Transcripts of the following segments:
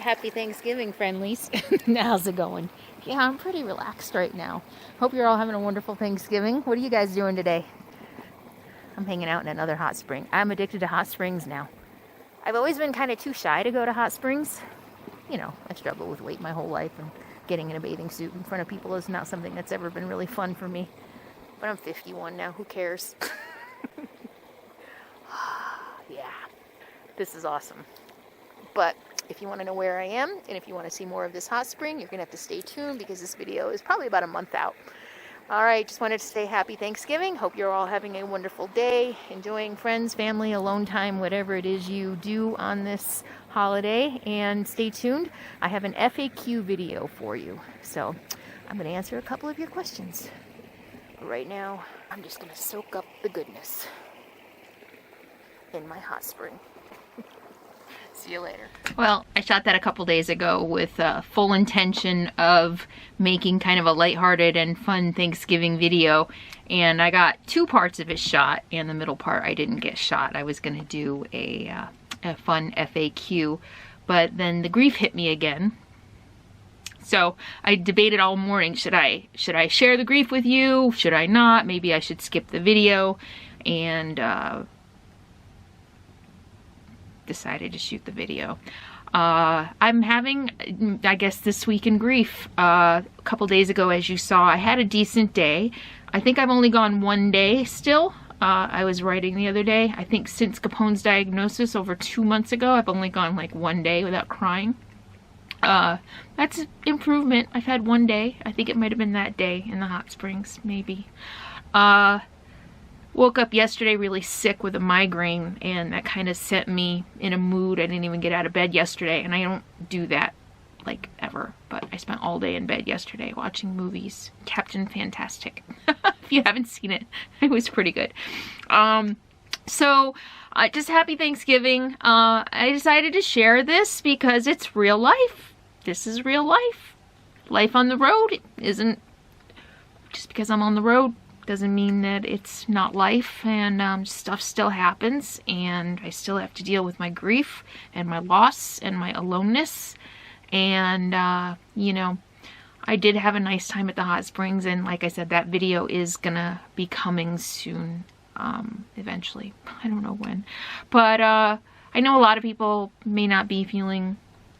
Happy Thanksgiving, friendlies. How's it going? Yeah, I'm pretty relaxed right now. Hope you're all having a wonderful Thanksgiving. What are you guys doing today? I'm hanging out in another hot spring. I'm addicted to hot springs now. I've always been kind of too shy to go to hot springs. You know, I struggle with weight my whole life, and getting in a bathing suit in front of people is not something that's ever been really fun for me. But I'm 51 now. Who cares? Yeah, this is awesome. But if you want to know where I am, and if you want to see more of this hot spring, you're going to have to stay tuned because this video is probably about a month out. All right, just wanted to say happy Thanksgiving. Hope you're all having a wonderful day, enjoying friends, family, alone time, whatever it is you do on this holiday. And stay tuned. I have an FAQ video for you. So I'm going to answer a couple of your questions. But right now, I'm just going to soak up the goodness in my hot spring. See you later. Well, I shot that a couple days ago with full intention of making kind of a lighthearted and fun Thanksgiving video, and I got 2 parts of it shot, and the middle part I didn't get shot. I was going to do a fun FAQ, but then the grief hit me again. So I debated all morning, should I share the grief with you? Should I not? Maybe I should skip the video, and decided to shoot the video. I'm having, I guess, this week in grief. A couple days ago, as you saw, I had a decent day. I think I've only gone 1 day still. I was writing the other day. I think since Capone's diagnosis over 2 months ago, I've only gone like 1 day without crying. That's improvement. I've had 1 day. I think it might have been that day in the hot springs, maybe. Woke up yesterday really sick with a migraine, and that kind of set me in a mood. I didn't even get out of bed yesterday, and I don't do that like ever, but I spent all day in bed yesterday watching movies. Captain Fantastic. If you haven't seen it, it was pretty good. So just happy Thanksgiving. I decided to share this because it's real life. This is real life. Life on the road isn't, just because I'm on the road doesn't mean that it's not life, and stuff still happens, and I still have to deal with my grief and my loss and my aloneness. And you know, I did have a nice time at the hot springs, and like I said, that video is gonna be coming soon, eventually. I don't know when, but I know a lot of people may not be feeling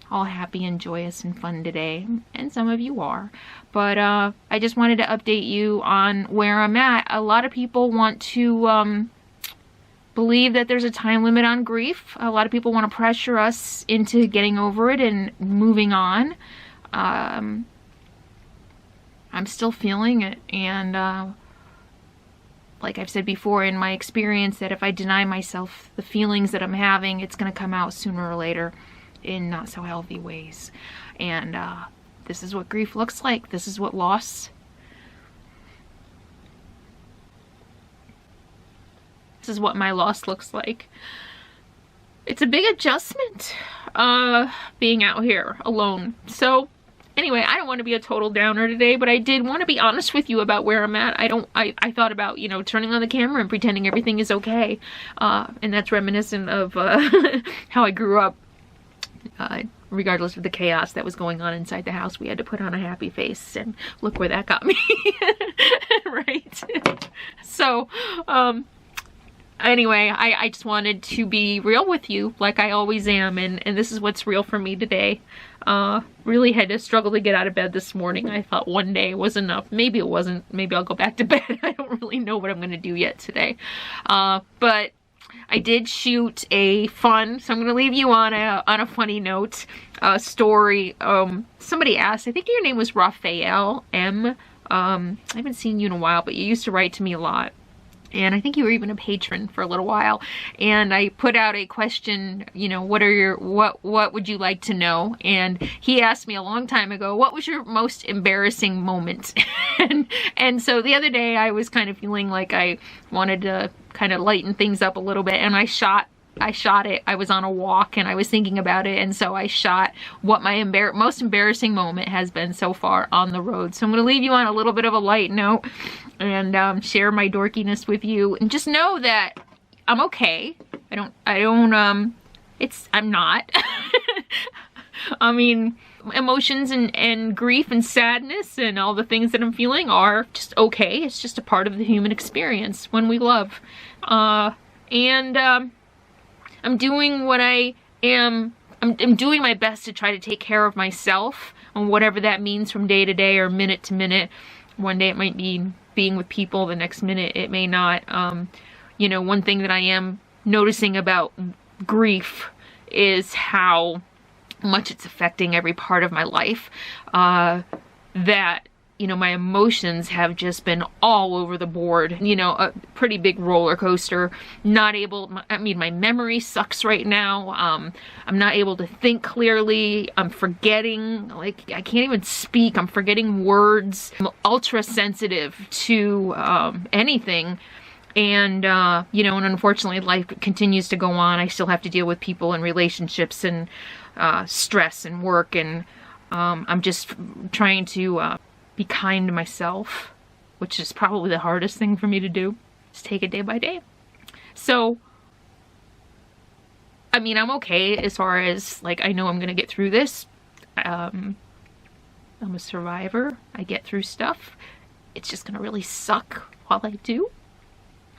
all happy and joyous and fun today, and some of you are, but I just wanted to update you on where I'm at. A lot of people want to believe that there's a time limit on grief. A lot of people want to pressure us into getting over it and moving on. I'm still feeling it, and like I've said before, in my experience, that if I deny myself the feelings that I'm having, it's going to come out sooner or later in not so healthy ways. And this is what grief looks like. This is what loss, this is what my loss looks like. It's a big adjustment, being out here alone. So anyway, I don't want to be a total downer today, but I did want to be honest with you about where I'm at. I thought about, you know, turning on the camera and pretending everything is okay, and that's reminiscent of how I grew up. Regardless of the chaos that was going on inside the house, we had to put on a happy face, and look where that got me. Right? So, anyway, I just wanted to be real with you, like I always am, and this is what's real for me today. Really had to struggle to get out of bed this morning. I thought 1 day was enough. Maybe it wasn't. Maybe I'll go back to bed. I don't really know what I'm going to do yet today. But I did shoot a fun, so I'm going to leave you on a funny note, story. Somebody asked, I think your name was Raphael M. I haven't seen you in a while, but you used to write to me a lot. And I think you were even a patron for a little while. And I put out a question, you know, what would you like to know? And he asked me a long time ago, what was your most embarrassing moment? and so the other day I was kind of feeling like I wanted to kind of lighten things up a little bit, and I shot it. I was on a walk and I was thinking about it, and so I shot what my most embarrassing moment has been so far on the road. So I'm going to leave you on a little bit of a light note and share my dorkiness with you, and just know that I'm okay. I'm not. I mean, emotions and grief and sadness and all the things that I'm feeling are just okay. It's just a part of the human experience when we love. And I'm doing what I am. I'm doing my best to try to take care of myself, and whatever that means from day to day or minute to minute. One day it might be being with people, the next minute it may not. You know, one thing that I am noticing about grief is how much it's affecting every part of my life. That, you know, my emotions have just been all over the board. You know, a pretty big roller coaster. Not able, I mean, my memory sucks right now. I'm not able to think clearly. I'm forgetting, like, I can't even speak. I'm forgetting words. I'm ultra sensitive to anything. And, you know, and unfortunately life continues to go on. I still have to deal with people and relationships and stress and work. And I'm just trying to be kind to myself, which is probably the hardest thing for me to do. Just take it day by day. So, I mean, I'm okay as far as, like, I know I'm gonna get through this. I'm a survivor. I get through stuff. It's just gonna really suck while I do.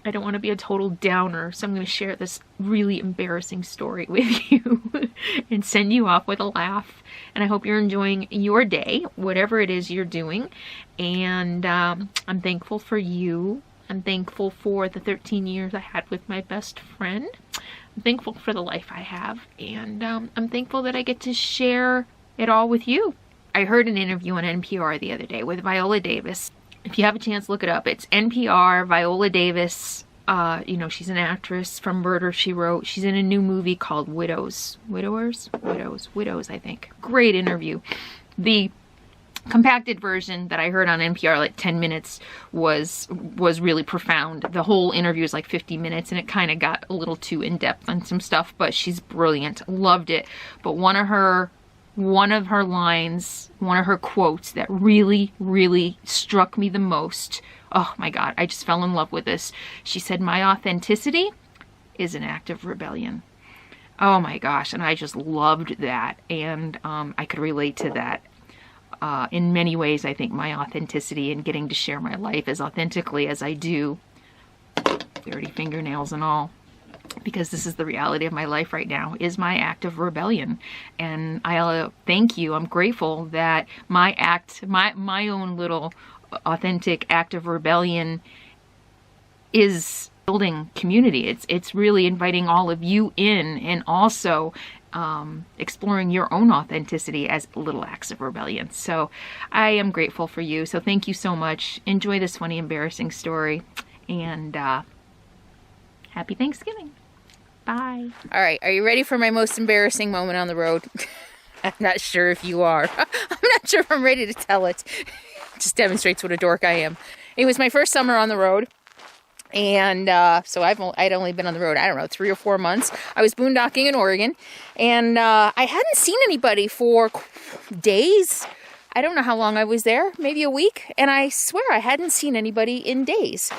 I don't want to be a total downer, so I'm going to share this really embarrassing story with you and send you off with a laugh. And I hope you're enjoying your day, whatever it is you're doing. And I'm thankful for you. I'm thankful for the 13 years I had with my best friend. I'm thankful for the life I have. And I'm thankful that I get to share it all with you. I heard an interview on NPR the other day with Viola Davis. If you have a chance, look it up. It's NPR, Viola Davis. You know, she's an actress from Murder, She Wrote. She's in a new movie called Widows, I think. Great interview. The compacted version that I heard on NPR, like 10 minutes, was really profound. The whole interview is like 50 minutes, and it kind of got a little too in-depth on some stuff, but she's brilliant. Loved it. But one of her lines, one of her quotes that really, really struck me the most. Oh my God, I just fell in love with this. She said, "My authenticity is an act of rebellion." Oh my gosh, and I just loved that. And I could relate to that. In many ways, I think my authenticity and getting to share my life as authentically as I do, dirty fingernails and all, because this is the reality of my life right now, is my act of rebellion. And I thank you. I'm grateful that my act, my own little authentic act of rebellion is building community. It's really inviting all of you in, and also exploring your own authenticity as little acts of rebellion. So I am grateful for you. So thank you so much. Enjoy this funny, embarrassing story, and happy Thanksgiving. Bye. All right, are you ready for my most embarrassing moment on the road? I'm not sure if you are. I'm not sure if I'm ready to tell it. It just demonstrates what a dork I am. It was my first summer on the road. And so I'd only been on the road, I don't know, 3 or 4 months. I was boondocking in Oregon, and I hadn't seen anybody for days. I don't know how long I was there, maybe a week. And I swear I hadn't seen anybody in days.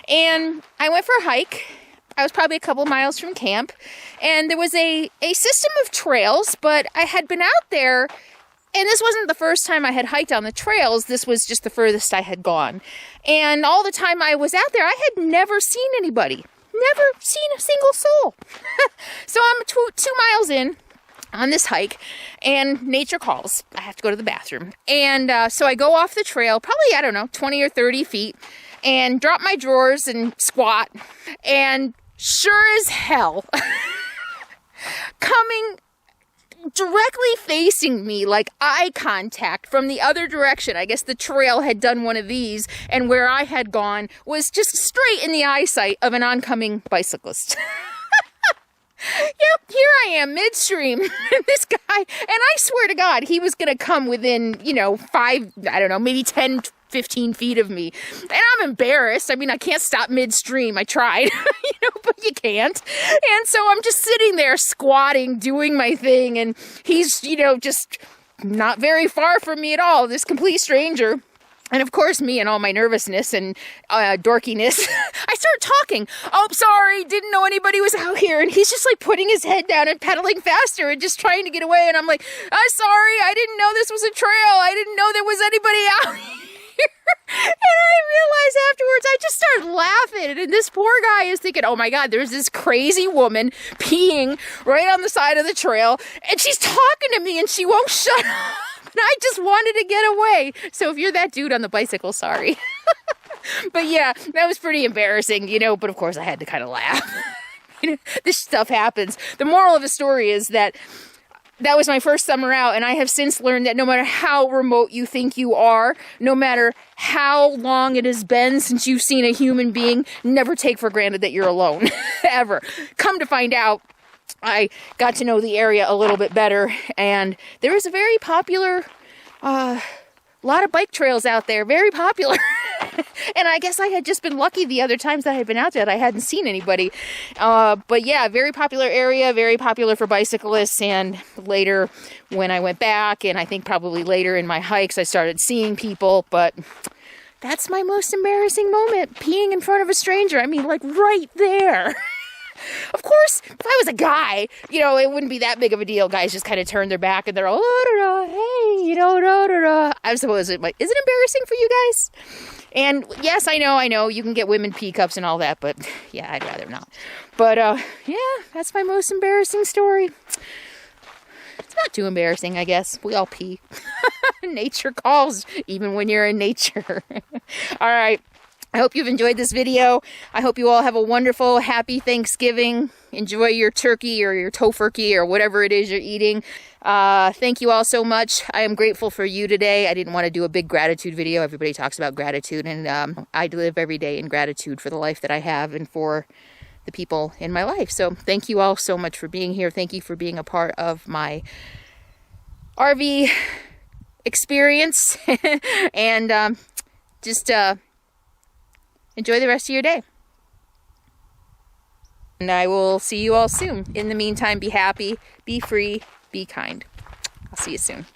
And I went for a hike. I was probably a couple miles from camp, and there was a system of trails, but I had been out there, and this wasn't the first time I had hiked on the trails. This was just the furthest I had gone. And all the time I was out there, I had never seen anybody. Never seen a single soul. So I'm 2 miles in on this hike, and nature calls. I have to go to the bathroom. And so I go off the trail, probably, I don't know, 20 or 30 feet, and drop my drawers and squat. And sure as hell, coming directly facing me, like eye contact from the other direction, I guess the trail had done one of these, and where I had gone was just straight in the eyesight of an oncoming bicyclist. Yep, here I am, midstream. This guy, and I swear to God, he was going to come within, 5, I don't know, maybe 10, 15 feet of me. And I'm embarrassed. I mean, I can't stop midstream. I tried, but you can't. And so I'm just sitting there squatting, doing my thing. And he's, just not very far from me at all, this complete stranger. And of course, me and all my nervousness and dorkiness, I start talking. Oh, sorry, didn't know anybody was out here. And he's just like putting his head down and pedaling faster and just trying to get away. And I'm like, I'm sorry, I didn't know this was a trail. I didn't know there was anybody out here. And I realized afterwards, I just started laughing. And this poor guy is thinking, oh my God, there's this crazy woman peeing right on the side of the trail. And she's talking to me and she won't shut up. And I just wanted to get away. So if you're that dude on the bicycle, sorry. But yeah, that was pretty embarrassing, you know, but of course I had to kind of laugh. You know, this stuff happens. The moral of the story is that that was my first summer out, and I have since learned that no matter how remote you think you are, no matter how long it has been since you've seen a human being, never take for granted that you're alone, ever. Come to find out, I got to know the area a little bit better, and there is a very popular, lot of bike trails out there, very popular. And I guess I had just been lucky the other times that I had been out there that I hadn't seen anybody. But yeah, very popular area, very popular for bicyclists. And later when I went back, and I think probably later in my hikes, I started seeing people. But that's my most embarrassing moment, peeing in front of a stranger. I mean, like right there. Of course, if I was a guy, you know, it wouldn't be that big of a deal. Guys just kind of turn their back and they're all, hey, you know, I suppose is it embarrassing for you guys? And yes, I know, you can get women pee cups and all that, but yeah, I'd rather not. But yeah, that's my most embarrassing story. It's not too embarrassing, I guess. We all pee. Nature calls, even when you're in nature. All right. I hope you've enjoyed this video. I hope you all have a wonderful, happy Thanksgiving. Enjoy your turkey or your tofurkey or whatever it is you're eating. Thank you all so much. I am grateful for you today. I didn't want to do a big gratitude video. Everybody talks about gratitude, and I live every day in gratitude for the life that I have and for the people in my life. So thank you all so much for being here. Thank you for being a part of my RV experience. And just enjoy the rest of your day. And I will see you all soon. In the meantime, be happy, be free, be kind. I'll see you soon.